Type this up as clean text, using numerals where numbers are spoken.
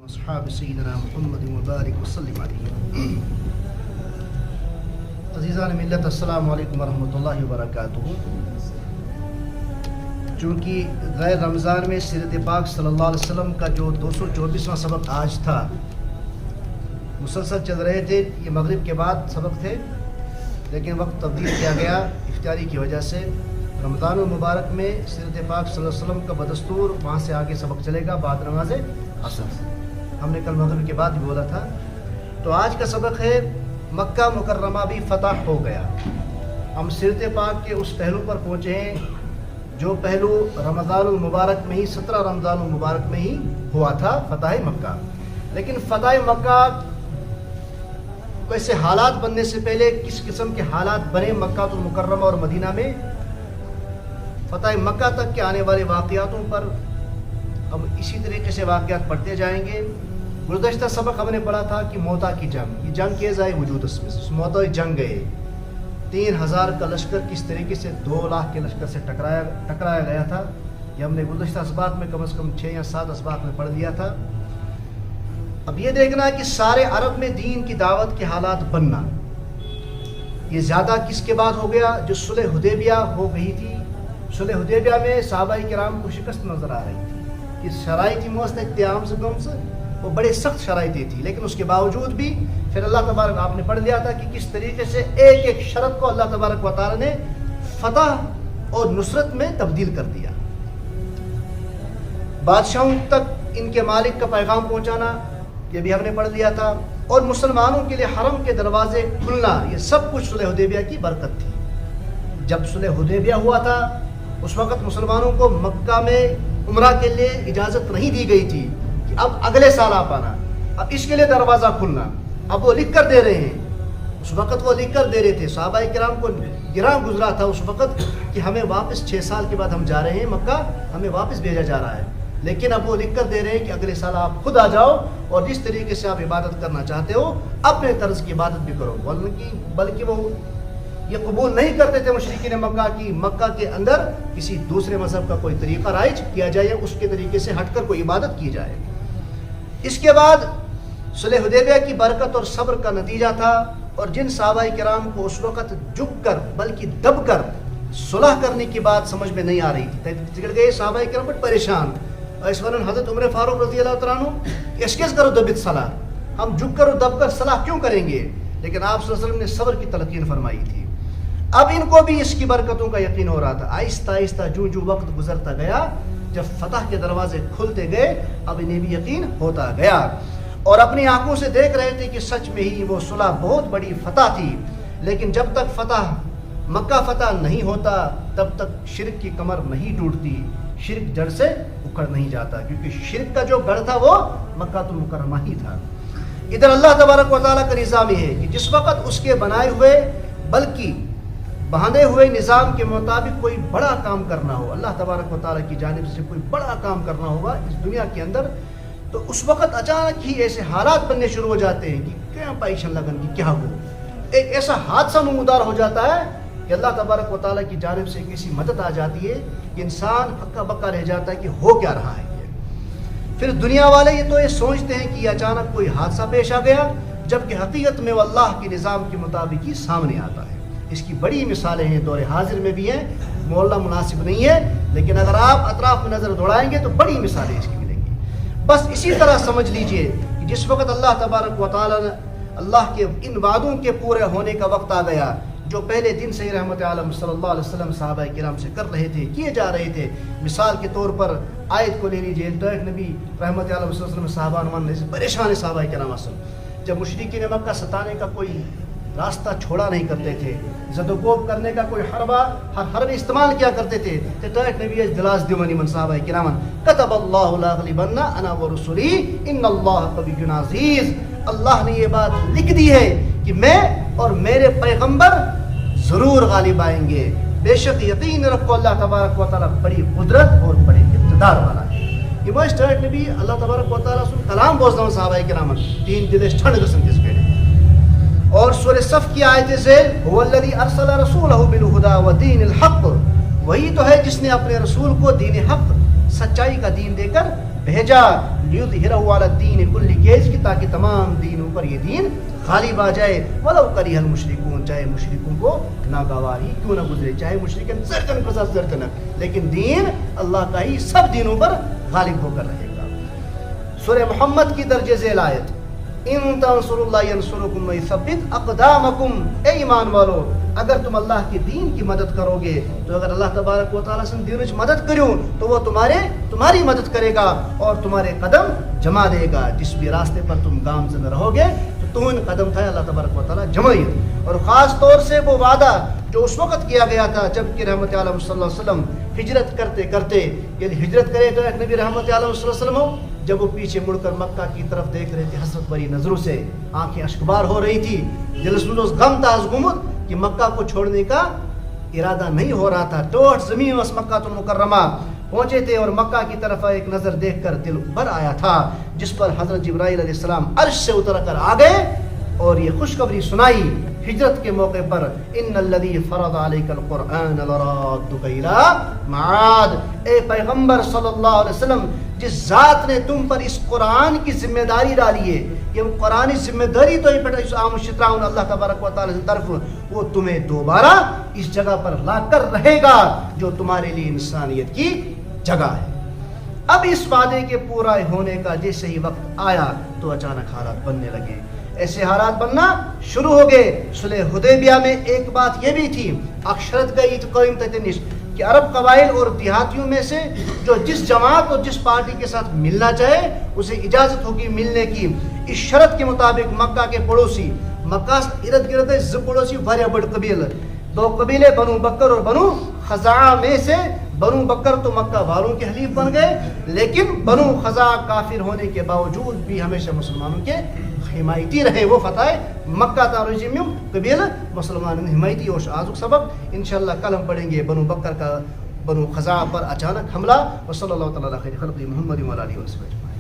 اصحاب سیدنا محمد مبارک وسلم علیہ. عزیزان ملت، السلام علیکم ورحمۃ اللہ وبرکاتہ. چونکہ غیر رمضان میں سیرت پاک صلی اللہ علیہ وسلم کا جو 224واں سبق آج تھا، مسلسل چل رہے تھے. یہ مغرب کے بعد سبق تھے، لیکن وقت تبدیل کیا گیا افطاری کی وجہ سے. رمضان المبارک میں سیرت پاک صلی اللہ علیہ وسلم کا بدستور وہاں سے آگے سبق چلے گا بعد نماز عصر. ہم نے کل مغرب کے بعد بھی بولا تھا. تو آج کا سبق ہے مکہ مکرمہ بھی فتح ہو گیا. ہم سیرت پاک کے اس پہلو پر پہنچے ہیں جو پہلو رمضان المبارک میں ہی 17 رمضان المبارک میں ہی ہوا تھا، فتح مکہ. لیکن فتح مکہ ویسے حالات بننے سے پہلے کس قسم کے حالات بنے مکہ المکرمہ اور مدینہ میں، فتح مکہ تک کے آنے والے واقعاتوں پر ہم اسی طریقے سے واقعات پڑھتے جائیں گے. گزشتہ سبق ہم نے پڑھا تھا کہ موتا کی جنگ، یہ جنگ کے ضائع وجود اس موتا جنگ گئے. 3000 کا لشکر کس طریقے سے 2 لاکھ کے لشکر سے ٹکرایا گیا تھا. یہ ہم نے گزشتہ اسباق میں کم از کم 6 یا 7 اسباق میں پڑھ لیا تھا. اب یہ دیکھنا کہ سارے عرب میں دین کی دعوت کے حالات بننا، یہ زیادہ کس کے بعد ہو گیا؟ جو صلح حدیبیہ ہو گئی تھی. صلح حدیبیہ میں صحابہ کرام کو شکست نظر آ رہی تھی کہ شرائط موست اتیام سے گم سے وہ بڑے سخت شرائطیں تھی، لیکن اس کے باوجود بھی پھر اللہ تبارک، آپ نے پڑھ لیا تھا کہ کس طریقے سے ایک ایک شرط کو اللہ تبارک و تعالی نے فتح اور نصرت میں تبدیل کر دیا. بادشاہوں تک ان کے مالک کا پیغام پہنچانا، یہ بھی ہم نے پڑھ لیا تھا. اور مسلمانوں کے لیے حرم کے دروازے کھلنا، یہ سب کچھ صلح حدیبیہ کی برکت تھی. جب صلح حدیبیہ ہوا تھا اس وقت مسلمانوں کو مکہ میں عمرہ کے لیے اجازت نہیں دی گئی تھی کہ اب اگلے سال آپ آنا، اب اس کے لیے دروازہ کھلنا. اب وہ لکھ کر دے رہے ہیں. اس وقت وہ لکھ کر دے رہے تھے. صحابہ کرام کو گراں گزرا تھا اس وقت کہ ہمیں واپس 6 سال کے بعد ہم جا رہے ہیں مکہ، ہمیں واپس بھیجا جا رہا ہے. لیکن اب وہ لکھ کر دے رہے ہیں کہ اگلے سال آپ خود آ جاؤ اور جس طریقے سے آپ عبادت کرنا چاہتے ہو اپنے طرز کی عبادت بھی کرو. بلکہ وہ یہ قبول نہیں کرتے تھے مشرکین مکہ کی مکہ کے اندر کسی دوسرے مذہب کا کوئی طریقہ رائج کیا جائے یا اس کے طریقے سے ہٹ کر کوئی عبادت کی جائے. اس کے بعد صلح حدیبیہ کی برکت اور صبر کا نتیجہ تھا. اور جن صحابہ کرام کو اس وقت جھک کر بلکہ دب کر صلح کرنے کی بات سمجھ میں نہیں آ رہی تھی، بگڑ گئے صحابہ کرام بڑے پریشان. اس ورن حضرت عمر فاروق رضی اللہ تعالیٰ عنہ اسکیز کرو دبت صلاح، ہم جھک کر دب کر صلاح کیوں کریں گے؟ لیکن آپ صلی اللہ علیہ وسلم نے صبر کی تلقین فرمائی تھی. اب ان کو بھی اس کی برکتوں کا یقین ہو رہا تھا. آہستہ آہستہ جو وقت گزرتا گیا، جب فتح کے دروازے کھلتے گئے، اب انہیں بھی یقین ہوتا گیا اور اپنی آنکھوں سے دیکھ رہے تھے کہ سچ میں ہی وہ صلح بہت بڑی فتح تھی. لیکن جب تک مکہ فتح نہیں ہوتا تب تک شرک کی کمر نہیں ٹوٹتی، شرک جڑ سے اکھڑ نہیں جاتا، کیونکہ شرک کا جو گڑھ تھا وہ مکہ المکرمہ ہی تھا. ادھر اللہ تبارک و تعالیٰ کا نظام یہ ہے کہ جس وقت اس کے بنائے ہوئے بلکہ باندھے ہوئے نظام کے مطابق کوئی بڑا کام کرنا ہو، اللہ تبارک و تعالیٰ کی جانب سے کوئی بڑا کام کرنا ہوگا اس دنیا کے اندر، تو اس وقت اچانک ہی ایسے حالات بننے شروع ہو جاتے ہیں کہ کیا پائشن لگن کی کیا ہو. ایک ایسا حادثہ نمودار ہو جاتا ہے کہ اللہ تبارک و تعالیٰ کی جانب سے ایسی مدد آ جاتی ہے کہ انسان ہکا بکا رہ جاتا ہے کہ ہو کیا رہا ہے. پھر دنیا والے یہ سوچتے ہیں کہ یہ اچانک کوئی حادثہ پیش آ گیا، جبکہ حقیقت میں وہ اللہ کے نظام کے مطابق ہی سامنے آتا ہے. اس کی بڑی مثالیں ہیں، دور حاضر میں بھی ہیں، محلہ مناسب نہیں ہے، لیکن اگر آپ اطراف میں نظر دوڑائیں گے تو بڑی مثالیں اس کی ملیں گی. بس اسی طرح سمجھ لیجئے کہ جس وقت اللہ تبارک و تعالیٰ نے اللہ کے ان وعدوں کے پورے ہونے کا وقت آ گیا جو پہلے دن سے رحمت عالم صلی اللہ علیہ وسلم صحابہ کرام سے کر رہے تھے، کیے جا رہے تھے. مثال کے طور پر آیت کو لے لیجئے، تو ایک نبی رحمت عالم صلی اللہ علیہ وسلم صحابہ مان سے پریشان صحابہ کرام اصل جب مشرکین مکہ ستانے کا کوئی راستہ چھوڑا نہیں کرتے تھے، زد و کوب کرنے کا کوئی حرب استعمال کیا کرتے تھے، تو ایک نبی دلاس دیوانی من صحابہ کرام کتب اللہ لاغلبن انا ورسلی ان اللہ قوی عزیز. اللہ نے یہ بات لکھ دی ہے کہ میں اور میرے پیغمبر ضرور غالب آئیں گے. بے شک یقین رکھو اللہ تبارک و تعالیٰ بڑی قدرت اور بڑے اقتدار والا ہے. یہ وہ اسٹارٹ نبی اللہ تبارک و تعالیٰ سن کلام بوزنا ہوں صحابہ کرام 3 دل ٹھنڈ قسم کس پیڑے. اور سورہ صف کی آیت سے هو الذی ارسل رسولہ بالہدی ودین الحق، وہی تو ہے جس نے اپنے رسول کو دین حق سچائی کا دین دے کر بھیجا لیظہرہ علی الدین کلہ، کی تاکہ تمام دینوں پر یہ دین غالب آ جائے، ولو کرہ المشرکون، چاہے مشرکوں کو ناگواری کیوں نہ گزرے، چاہے مشرکن زرتن قصا زرتنک، لیکن دین اللہ کا ہی سب دینوں پر غالب ہو کر رہے گا۔ سورہ محمد کی درج ذیل آیت، ان تنصروا اللہ ینصرکم ویثبت اقدامکم، اے ایمان والو اگر تم اللہ کے دین کی مدد کرو گے تو اگر اللہ تبارک و تعالیٰ سے دین مدد کرو تو وہ تمہاری مدد کرے گا اور تمہارے قدم جما دے گا، جس بھی راستے پر تم گامزن رہو گے تو تم قدم تھا اللہ تبارک و تعالیٰ جمعیت۔ اور خاص طور سے وہ وعدہ جو اس وقت کیا گیا تھا جب کہ رحمت عالم صلی اللہ علیہ وسلم ہجرت کرتے کرتے، یعنی ہجرت کرے تو ایک نبی رحمت عالم صلی اللہ علیہ وسلم ہو، جب وہ پیچھے مڑ کر مکہ کی طرف دیکھ رہے تھے حسرت بری نظروں سے، آنکھیں اشکبار ہو رہی تھی، دل میں غم تھا از گمت کہ مکہ کو چھوڑنے کا ارادہ نہیں ہو رہا تھا، ٹوٹ زمین اس مکہ المکرمہ پہنچے تھے اور مکہ کی طرف ایک نظر دیکھ کر دل بھر آیا تھا، جس پر حضرت جبرائیل علیہ السلام عرش سے اتر کر آ گئے اور یہ خوشخبری سنائی ہجرت کے موقع پر، ان الذی فرض علیک القرآن لرادک الی معاد، اے پیغمبر صلی اللہ علیہ وسلم جس ذات نے تم پر اس قرآن کی ذمہ داری ڈالی ہے، یہ قرآن ذمہ داری تو اس عام شتراؤن اللہ تبارک و تعالیٰ کی طرف، وہ تمہیں دوبارہ اس جگہ پر لا کر رہے گا جو تمہارے لیے انسانیت کی جگہ ہے۔ اب اس وعدے کے پورا ہونے کا جیسے ہی وقت آیا تو اچانک حالات بننے لگے، ایسے حالات بننا شروع ہو گئے۔ صلح حدیبیہ میں ایک بات یہ بھی تھی، اکثرت گئی قوم تتنش کہ عرب قبائل اور دیہاتیوں میں سے جو جس جماعت اور جس پارٹی کے ساتھ ملنا چاہے اسے اجازت ہوگی ملنے کی، اس شرط کے مطابق مکہ کے پڑوسی، مکہ ارد گرد پڑوسی بڑے بڑے قبیلے، دو قبیلے بنو بکر اور بنو خزاعہ میں سے بنو بکر تو مکہ والوں کے حلیف بن گئے، لیکن بنو خزاعہ کافر ہونے کے باوجود بھی ہمیشہ مسلمانوں کے حمایتی رہے، وہ فتح مکہ تارجیم قبیل مسلمان حمایتی اور آزک سبب انشاءاللہ کل ہم پڑھیں گے بنو بکر کا بنو خزاعہ پر اچانک حملہ۔ وصلی اللہ تعالیٰ علیہ خیر خلق محمد وعلی آلہ وصحبہ اجمعین۔